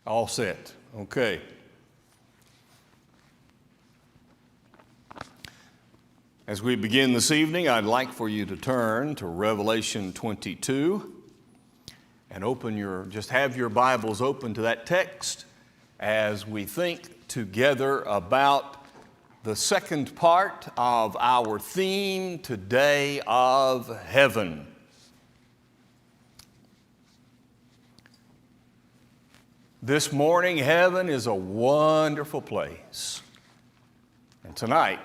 All set. Okay. As we begin this evening, I'd like for you to turn to Revelation 22 and just have your Bibles open to that text as we think together about the second part of our theme today of heaven. This morning, heaven is a wonderful place. And tonight,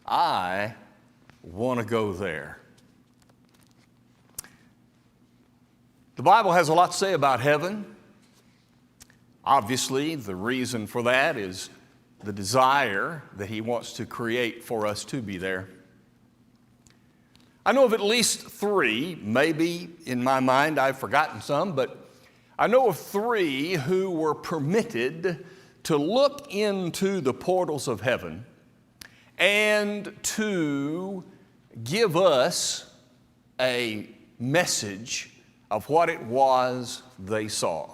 I want to go there. The Bible has a lot to say about heaven. Obviously, the reason for that is the desire that He wants to create for us to be there. I know of at least three, maybe in my mind I've forgotten some, but I know of three who were permitted to look into the portals of heaven and to give us a message of what it was they saw.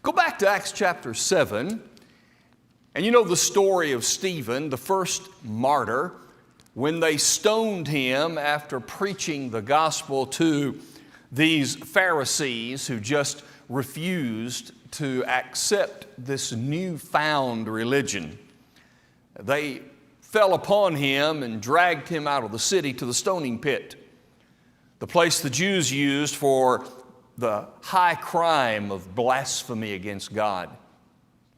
Go back to Acts chapter 7, and you know the story of Stephen, the first martyr, when they stoned him after preaching the gospel to these Pharisees who just refused to accept this newfound religion. They fell upon him and dragged him out of the city to the stoning pit, the place the Jews used for the high crime of blasphemy against God.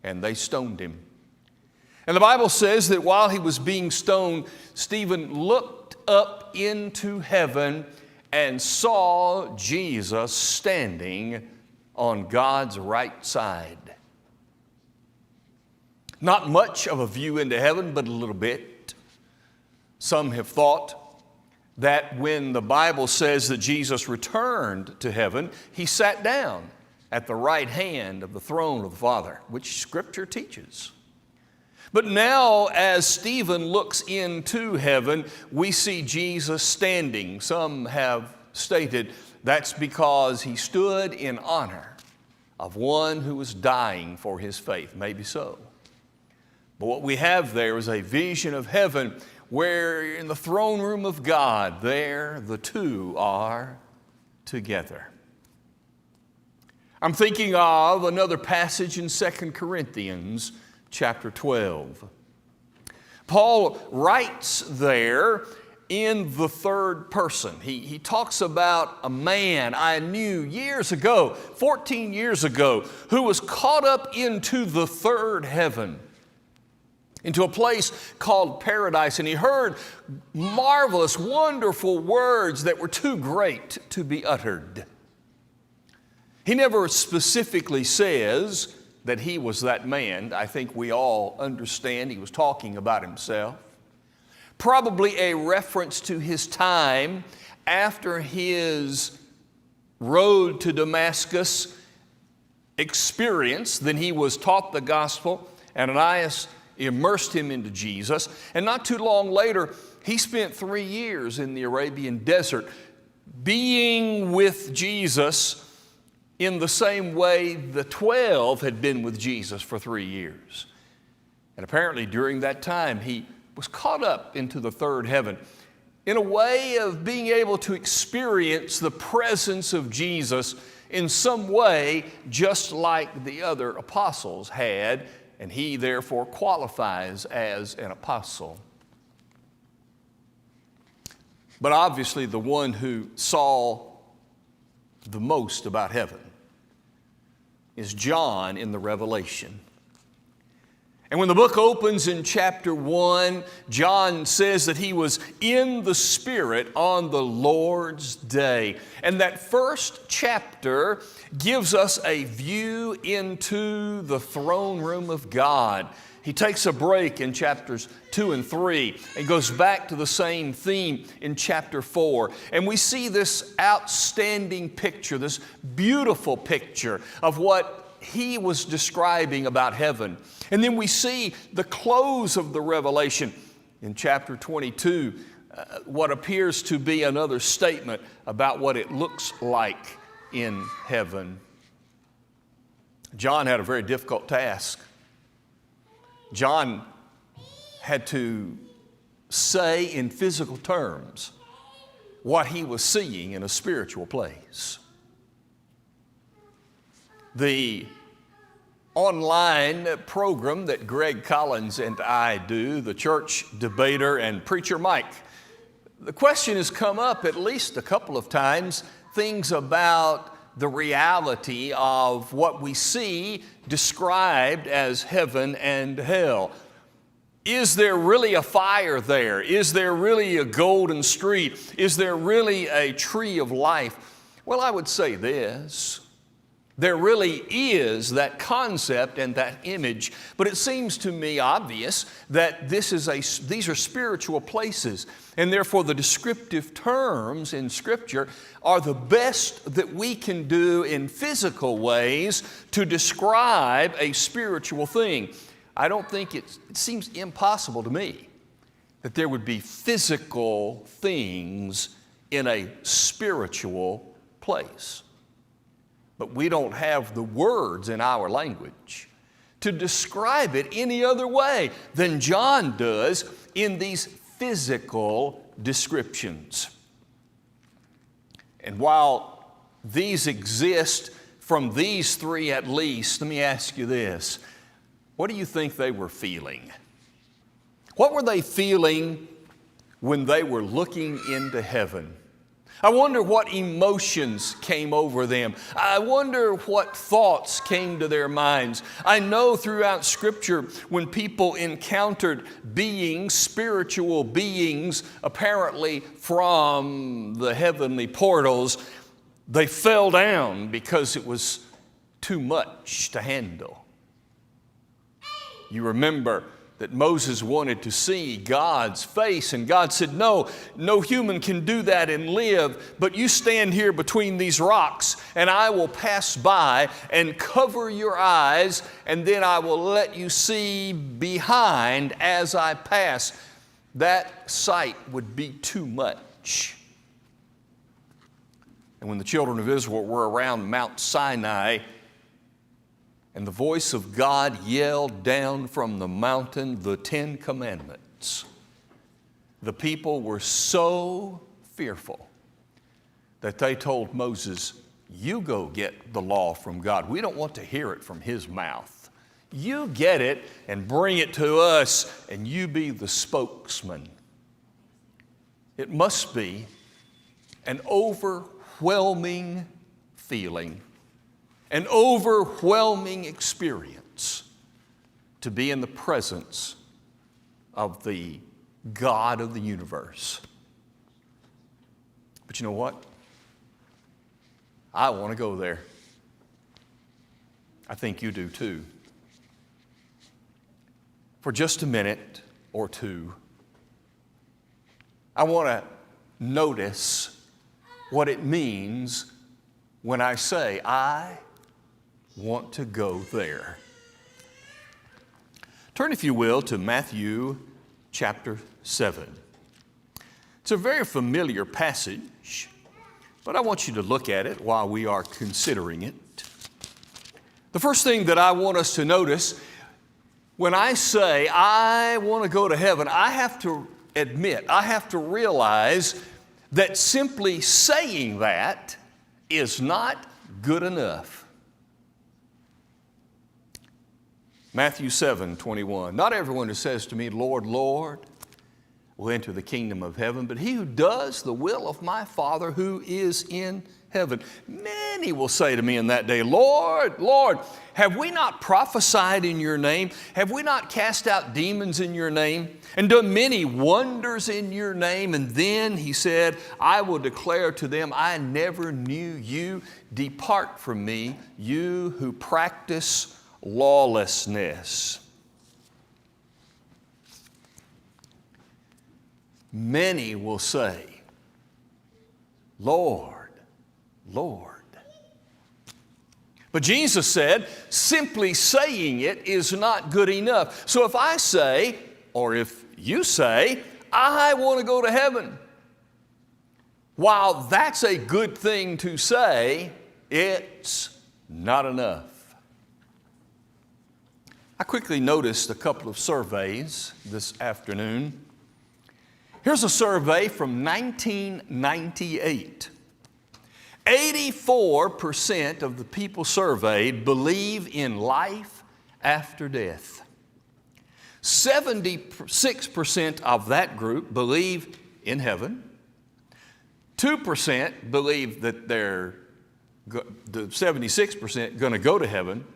And they stoned him. And the Bible says that while he was being stoned, Stephen looked up into heaven and saw Jesus standing on God's right side. Not much of a view into heaven, but a little bit. Some have thought that when the Bible says that Jesus returned to heaven, He sat down at the right hand of the throne of the Father, which Scripture teaches. But now, as Stephen looks into heaven, we see Jesus standing. Some have stated that's because he stood in honor of one who was dying for his faith. Maybe so. But what we have there is a vision of heaven where in the throne room of God, there the two are together. I'm thinking of another passage in 2 Corinthians chapter 12. Paul writes there in the third person. He talks about a man I knew years ago, 14 years ago, who was caught up into the third heaven, into a place called paradise, and he heard marvelous, wonderful words that were too great to be uttered. He never specifically says that he was that man. I think we all understand he was talking about himself. Probably a reference to his time after his road to Damascus experience. Then he was taught the gospel. Ananias immersed him into Jesus. And not too long later, he spent 3 years in the Arabian desert being with Jesus in the same way the 12 had been with Jesus for 3 years. And apparently during that time, he was caught up into the third heaven in a way of being able to experience the presence of Jesus in some way just like the other apostles had, and he therefore qualifies as an apostle. But obviously the one who saw the most about heaven is John in the Revelation. And when the book opens in chapter 1, John says that he was in the Spirit on the Lord's day. And that first chapter gives us a view into the throne room of God. He takes a break in chapters 2 and 3 and goes back to the same theme in chapter 4. And we see this outstanding picture, this beautiful picture of what he was describing about heaven. And then we see the close of the revelation in chapter 22, what appears to be another statement about what it looks like in heaven. John had a very difficult task. John had to say in physical terms what he was seeing in a spiritual place. The online program that Greg Collins and I do, the church debater and preacher Mike, the question has come up at least a couple of times, things about the reality of what we see described as heaven and hell. Is there really a fire there? Is there really a golden street? Is there really a tree of life? Well, I would say this. There really is that concept and that image, but it seems to me obvious that these are spiritual places, and therefore the descriptive terms in Scripture are the best that we can do in physical ways to describe a spiritual thing. I don't think it seems impossible to me that there would be physical things in a spiritual place. But we don't have the words in our language to describe it any other way than John does in these physical descriptions. And while these exist from these three at least, let me ask you this. What do you think they were feeling? What were they feeling when they were looking into heaven? I wonder what emotions came over them. I wonder what thoughts came to their minds. I know throughout Scripture when people encountered beings, spiritual beings, apparently from the heavenly portals, they fell down because it was too much to handle. You remember that Moses wanted to see God's face, and God said, no human can do that and live, but you stand here between these rocks, and I will pass by and cover your eyes, and then I will let you see behind as I pass. That sight would be too much. And when the children of Israel were around Mount Sinai, and the voice of God yelled down from the mountain the 10 Commandments, the people were so fearful that they told Moses, you go get the law from God. We don't want to hear it from His mouth. You get it and bring it to us, and you be the spokesman. It must be an overwhelming feeling, an overwhelming experience to be in the presence of the God of the universe. But you know what? I want to go there. I think you do too. For just a minute or two, I want to notice what it means when I say, I want to go there. Turn, if you will, to Matthew chapter 7. It's a very familiar passage, but I want you to look at it while we are considering it. The first thing that I want us to notice, when I say I want to go to heaven, I have to admit, I have to realize that simply saying that is not good enough. Matthew 7:21. Not everyone who says to me, Lord, Lord, will enter the kingdom of heaven, but he who does the will of my Father who is in heaven. Many will say to me in that day, Lord, Lord, have we not prophesied in your name? Have we not cast out demons in your name and done many wonders in your name? And then he said, I will declare to them, I never knew you. Depart from me, you who practice lawlessness. Many will say, Lord, Lord. But Jesus said, simply saying it is not good enough. So if I say, or if you say, I want to go to heaven, while that's a good thing to say, it's not enough. I quickly noticed a couple of surveys this afternoon. Here's a survey from 1998. 84% of the people surveyed believe in life after death. 76% of that group believe in heaven. 2% believe that the 76% going to go to heaven.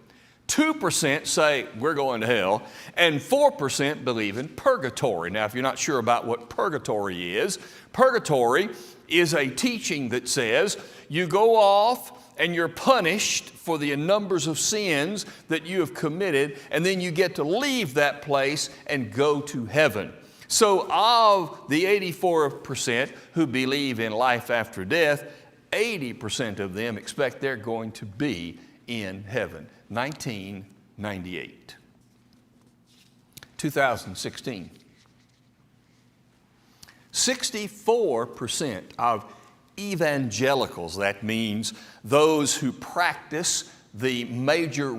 2% say we're going to hell, and 4% believe in purgatory. Now, if you're not sure about what purgatory is a teaching that says you go off and you're punished for the numbers of sins that you have committed, and then you get to leave that place and go to heaven. So of the 84% who believe in life after death, 80% of them expect they're going to be in heaven. 1998. 2016. 64% of evangelicals, that means those who practice the major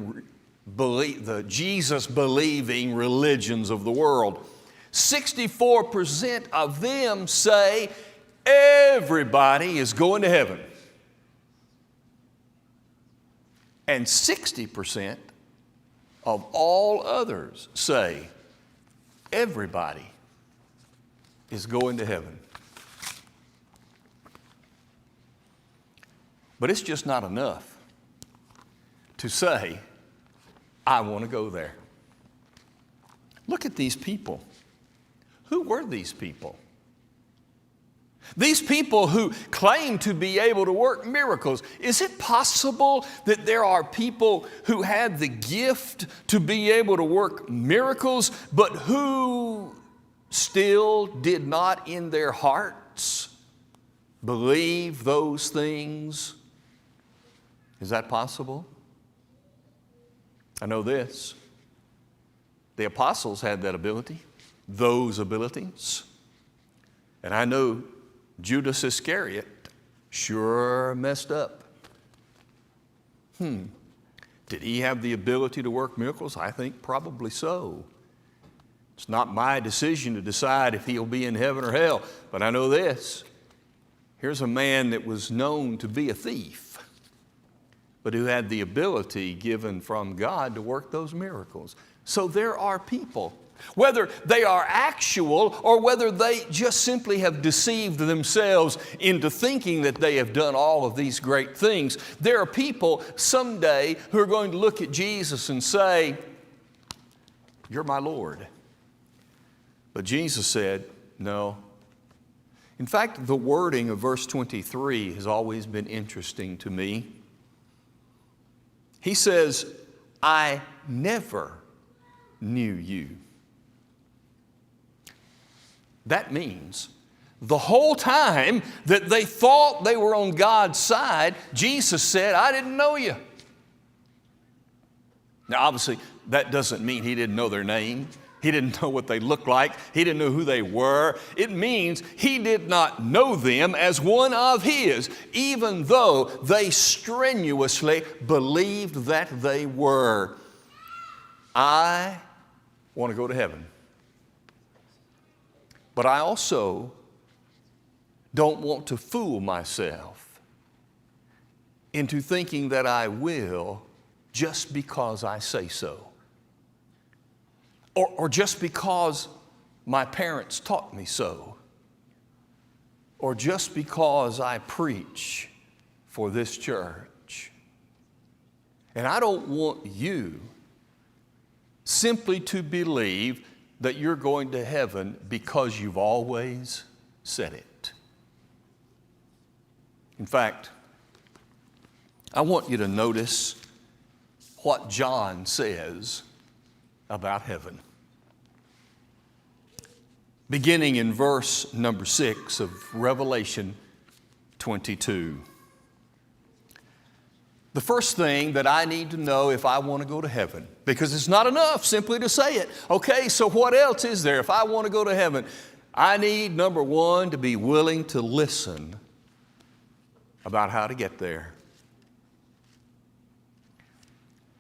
the Jesus-believing religions of the world, 64% of them say everybody is going to heaven. And 60% of all others say everybody is going to heaven. But it's just not enough to say, I want to go there. Look at these people. Who were these people? These people who claim to be able to work miracles. Is it possible that there are people who had the gift to be able to work miracles, but who still did not in their hearts believe those things? Is that possible? I know this. The apostles had that ability, those abilities. And I know Judas Iscariot sure messed up. Did he have the ability to work miracles? I think probably so. It's not my decision to decide if he'll be in heaven or hell, but I know this. Here's a man that was known to be a thief, but who had the ability given from God to work those miracles. So there are people, whether they are actual or whether they just simply have deceived themselves into thinking that they have done all of these great things. There are people someday who are going to look at Jesus and say, "You're my Lord." But Jesus said, no. In fact, the wording of verse 23 has always been interesting to me. He says, I never knew you. That means the whole time that they thought they were on God's side, Jesus said, I didn't know you. Now, obviously, that doesn't mean he didn't know their name. He didn't know what they looked like. He didn't know who they were. It means he did not know them as one of his, even though they strenuously believed that they were. I want to go to heaven. But I also don't want to fool myself into thinking that I will just because I say so. Or just because my parents taught me so. Or just because I preach for this church. And I don't want you simply to believe that you're going to heaven because you've always said it. In fact, I want you to notice what John says about heaven. Beginning in verse number 6 of Revelation 22. The first thing that I need to know if I want to go to heaven, because it's not enough simply to say it. Okay, so what else is there? If I want to go to heaven, I need, number one, to be willing to listen about how to get there.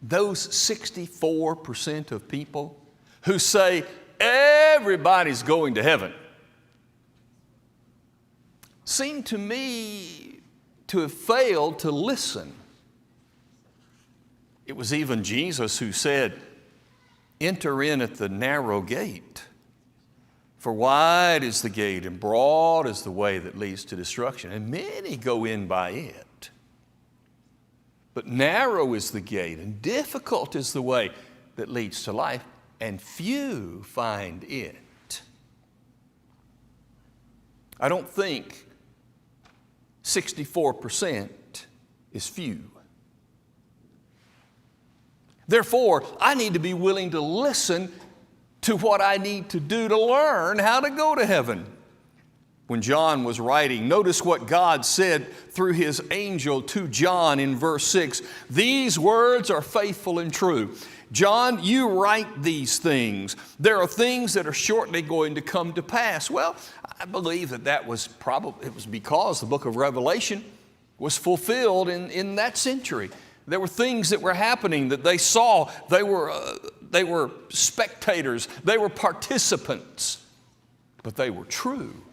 those 64% of people who say everybody's going to heaven seem to me to have failed to listen. It was even Jesus who said, "Enter in at the narrow gate, for wide is the gate and broad is the way that leads to destruction, and many go in by it. But narrow is the gate and difficult is the way that leads to life, and few find it." I don't think 64% is few. Therefore, I need to be willing to listen to what I need to do to learn how to go to heaven. When John was writing, notice what God said through his angel to John in verse 6. "These words are faithful and true. John, you write these things. There are things that are shortly going to come to pass." Well, I believe that was because the book of Revelation was fulfilled in that century. There were things that were happening that they saw. They were spectators. They were participants, but they were true.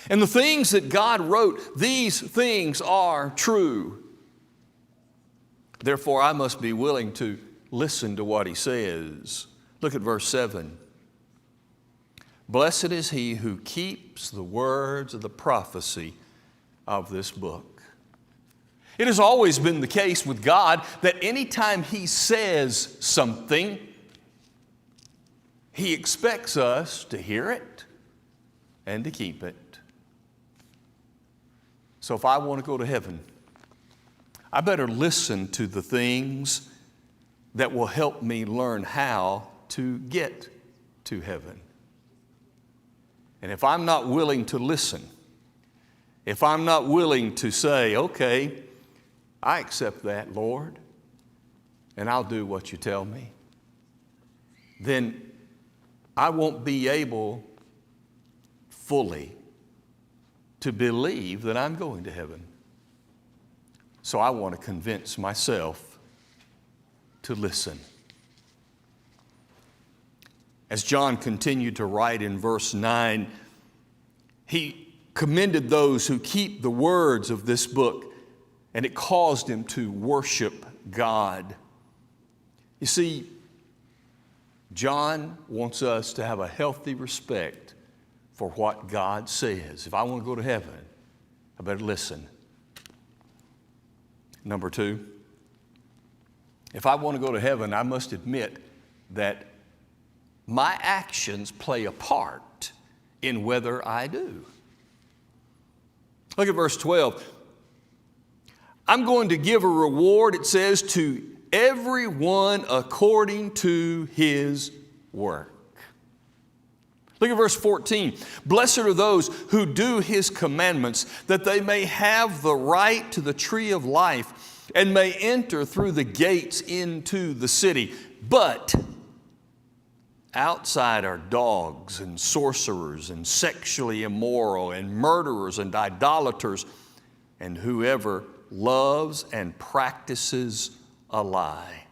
And the things that God wrote, these things are true. Therefore, I must be willing to listen to what he says. Look at verse 7. "Blessed is he who keeps the words of the prophecy of this book." It has always been the case with God that anytime he says something, he expects us to hear it and to keep it. So if I want to go to heaven, I better listen to the things that will help me learn how to get to heaven. And if I'm not willing to listen, if I'm not willing to say, "Okay, I accept that, Lord, and I'll do what you tell me," then I won't be able fully to believe that I'm going to heaven. So I want to convince myself to listen. As John continued to write in verse 9, he commended those who keep the words of this book, and it caused him to worship God. You see, John wants us to have a healthy respect for what God says. If I want to go to heaven, I better listen. Number 2, if I want to go to heaven, I must admit that my actions play a part in whether I do. Look at verse 12. "I'm going to give a reward," it says, "to everyone according to his work." Look at verse 14. "Blessed are those who do his commandments, that they may have the right to the tree of life and may enter through the gates into the city. But outside are dogs and sorcerers and sexually immoral and murderers and idolaters and whoever loves and practices a lie."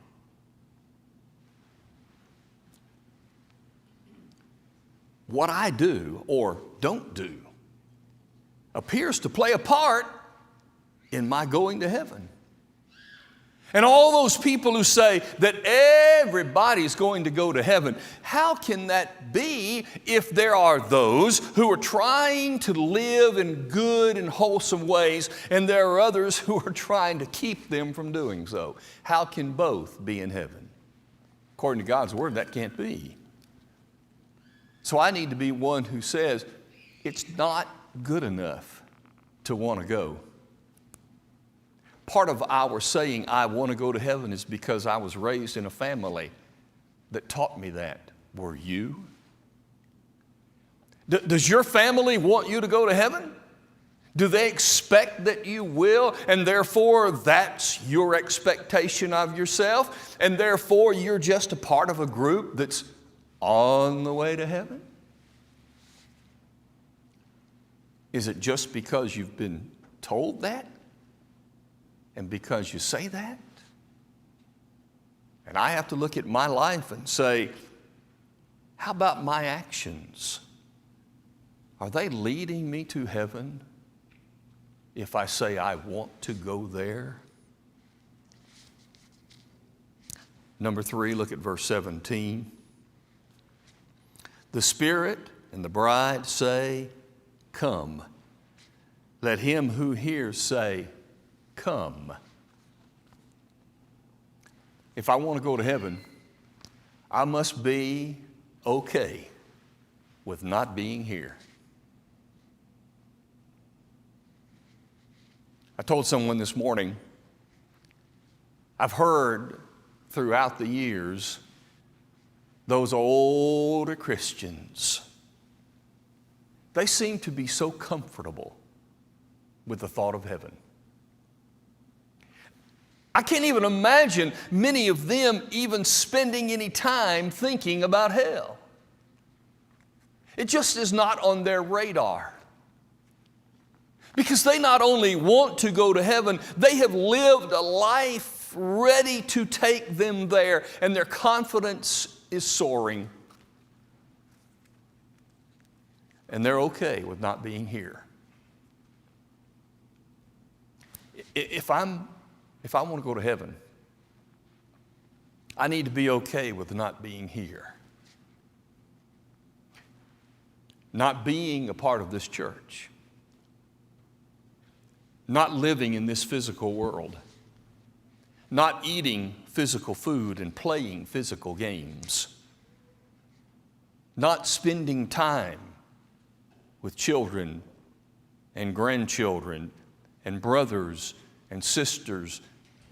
What I do or don't do appears to play a part in my going to heaven. And all those people who say that everybody's going to go to heaven, how can that be if there are those who are trying to live in good and wholesome ways and there are others who are trying to keep them from doing so? How can both be in heaven? According to God's word, that can't be. So I need to be one who says it's not good enough to want to go. Part of our saying, "I want to go to heaven," is because I was raised in a family that taught me that. Were you? Does your family want you to go to heaven? Do they expect that you will, and therefore that's your expectation of yourself, and therefore you're just a part of a group that's on the way to heaven? Is it just because you've been told that? And because you say that? And I have to look at my life and say, how about my actions? Are they leading me to heaven if I say I want to go there? Number 3, look at verse 17. The Spirit and the bride say, come. Let him who hears say, come. If I want to go to heaven, I must be okay with not being here. I told someone this morning, I've heard throughout the years those older Christians, they seem to be so comfortable with the thought of heaven. I can't even imagine many of them even spending any time thinking about hell. It just is not on their radar. Because they not only want to go to heaven, they have lived a life ready to take them there, and their confidence is soaring. And they're okay with not being here. If I want to go to heaven, I need to be okay with not being here. Not being a part of this church. Not living in this physical world. Not eating physical food and playing physical games. Not spending time with children and grandchildren and brothers and sisters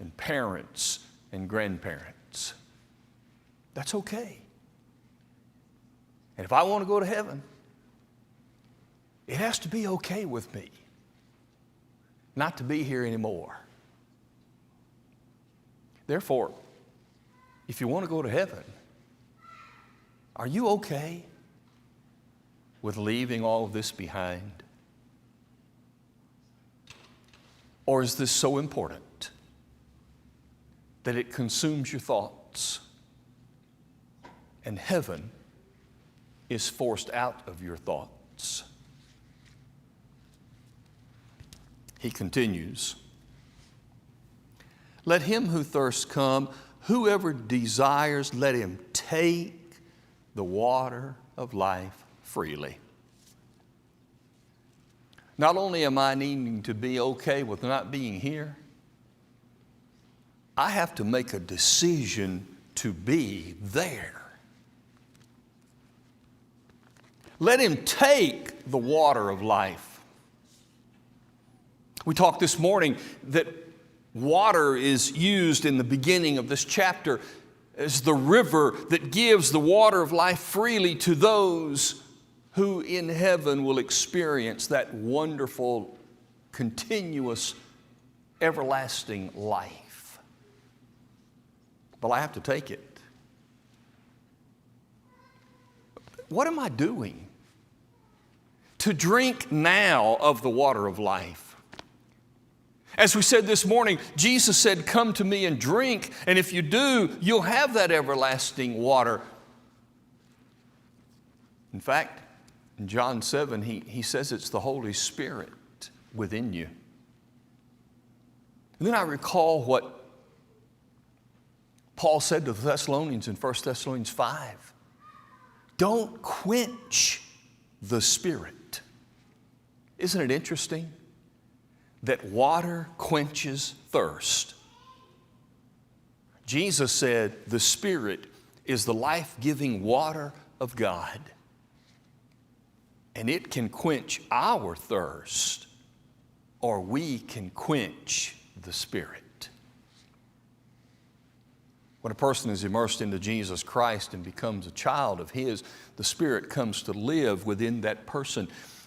and parents and grandparents. That's okay. And if I want to go to heaven, it has to be okay with me not to be here anymore. Therefore, if you want to go to heaven, are you okay with leaving all of this behind? Or is this so important that it consumes your thoughts and heaven is forced out of your thoughts? He continues, let him who thirsts come, whoever desires, let him take the water of life freely. Not only am I needing to be okay with not being here, I have to make a decision to be there. Let him take the water of life. We talked this morning that water is used in the beginning of this chapter as the river that gives the water of life freely to those who in heaven will experience that wonderful, continuous, everlasting life. But I have to take it. What am I doing to drink now of the water of life? As we said this morning, Jesus said, come to me and drink, and if you do, you'll have that everlasting water. In fact, in John 7, he says it's the Holy Spirit within you. And then I recall what Paul said to the Thessalonians in 1 Thessalonians 5. Don't quench the Spirit. Isn't it interesting that water quenches thirst? Jesus said the Spirit is the life-giving water of God. And it can quench our thirst, or we can quench the Spirit. When a person is immersed into Jesus Christ and becomes a child of His, the Spirit comes to live within that person.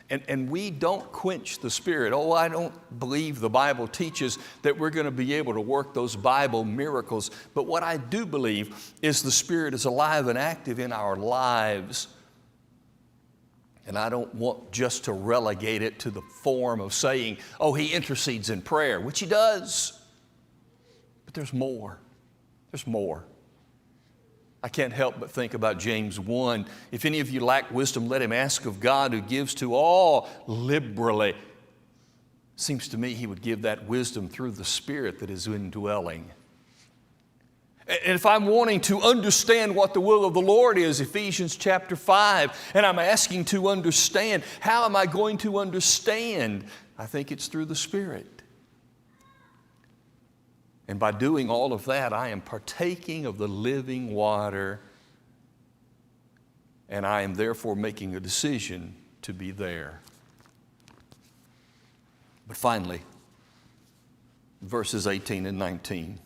And we don't quench the Spirit. Oh, I don't believe the Bible teaches that we're going to be able to work those Bible miracles. But what I do believe is the Spirit is alive and active in our lives. And I don't want just to relegate it to the form of saying, oh, He intercedes in prayer, which He does. But there's more. There's more. I can't help but think about James 1. If any of you lack wisdom, let him ask of God, who gives to all liberally. Seems to me he would give that wisdom through the Spirit that is indwelling. And if I'm wanting to understand what the will of the Lord is, Ephesians chapter 5, and I'm asking to understand, how am I going to understand? I think it's through the Spirit. And by doing all of that, I am partaking of the living water, and I am therefore making a decision to be there. But finally, verses 18 and 19.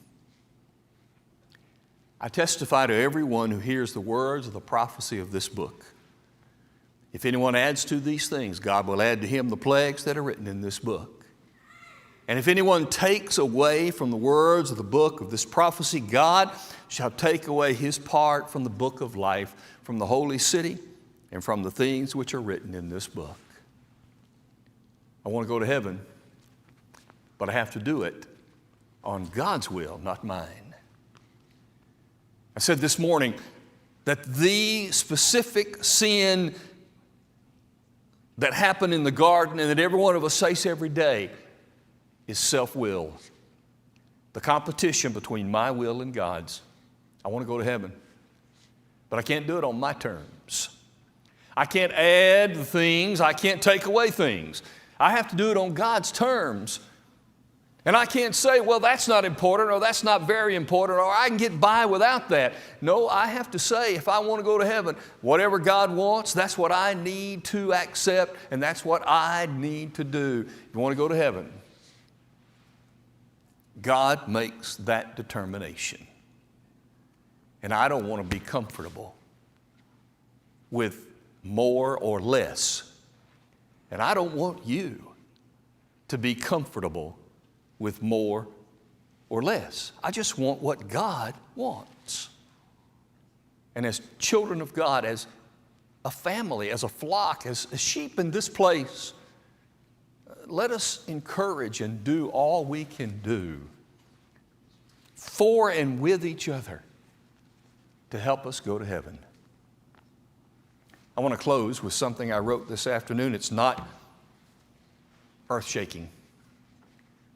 I testify to everyone who hears the words of the prophecy of this book. If anyone adds to these things, God will add to him the plagues that are written in this book. And if anyone takes away from the words of the book of this prophecy, God shall take away his part from the book of life, from the holy city, and from the things which are written in this book. I want to go to heaven, but I have to do it on God's will, not mine. I said this morning that the specific sin that happened in the garden and that every one of us face every day is self-will. The competition between my will and God's. I want to go to heaven, but I can't do it on my terms. I can't add things. I can't take away things. I have to do it on God's terms. And I can't say, well, that's not important, or that's not very important, or I can get by without that. No, I have to say, if I want to go to heaven, whatever God wants, that's what I need to accept, and that's what I need to do. You want to go to heaven? God makes that determination. And I don't want to be comfortable with more or less. And I don't want you to be comfortable with more or less. I just want what God wants. And as children of God, as a family, as a flock, as sheep in this place, let us encourage and do all we can do for and with each other to help us go to heaven. I want to close with something I wrote this afternoon. It's not earth-shaking,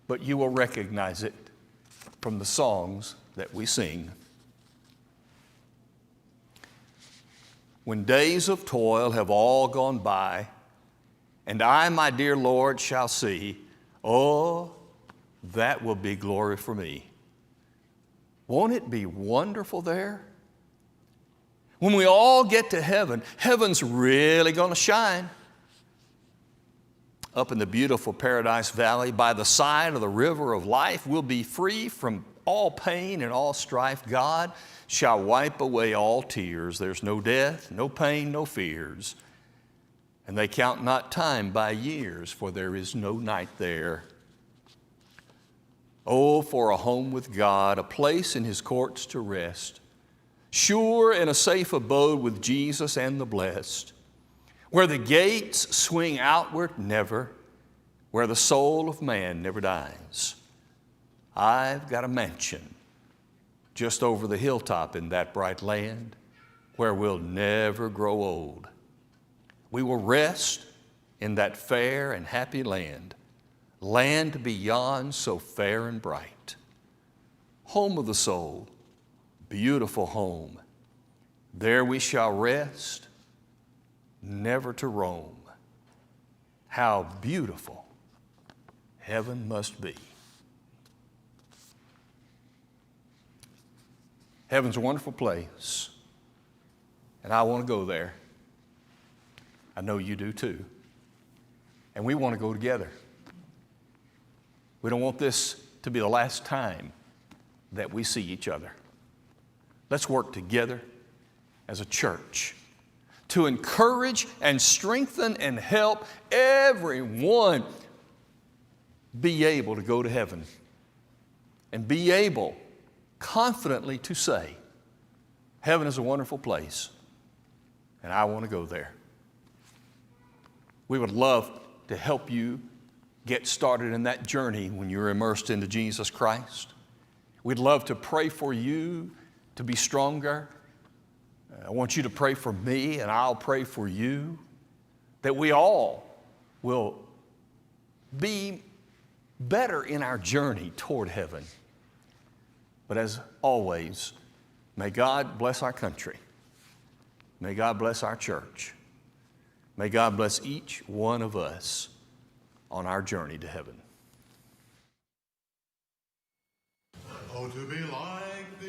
but you will recognize it from the songs that we sing. When days of toil have all gone by, and I, my dear Lord, shall see, oh, that will be glory for me. Won't it be wonderful there? When we all get to heaven, heaven's really going to shine. Up in the beautiful Paradise Valley, by the side of the river of life, we'll be free from all pain and all strife. God shall wipe away all tears. There's no death, no pain, no fears. And they count not time by years, for there is no night there. Oh, for a home with God, a place in His courts to rest, sure in a safe abode with Jesus and the blessed, where the gates swing outward never, where the soul of man never dies. I've got a mansion just over the hilltop in that bright land where we'll never grow old. We will rest in that fair and happy land, land beyond so fair and bright. Home of the soul, beautiful home. There we shall rest, never to roam. How beautiful heaven must be. Heaven's a wonderful place, and I want to go there. I know you do too. And we want to go together. We don't want this to be the last time that we see each other. Let's work together as a church to encourage and strengthen and help everyone be able to go to heaven and be able confidently to say, heaven is a wonderful place and I want to go there. We would love to help you get started in that journey when you're immersed into Jesus Christ. We'd love to pray for you to be stronger I want you to pray for me, and I'll pray for you, that we all will be better in our journey toward heaven. But as always, may God bless our country. May God bless our church. May God bless each one of us on our journey to heaven. Oh, to be like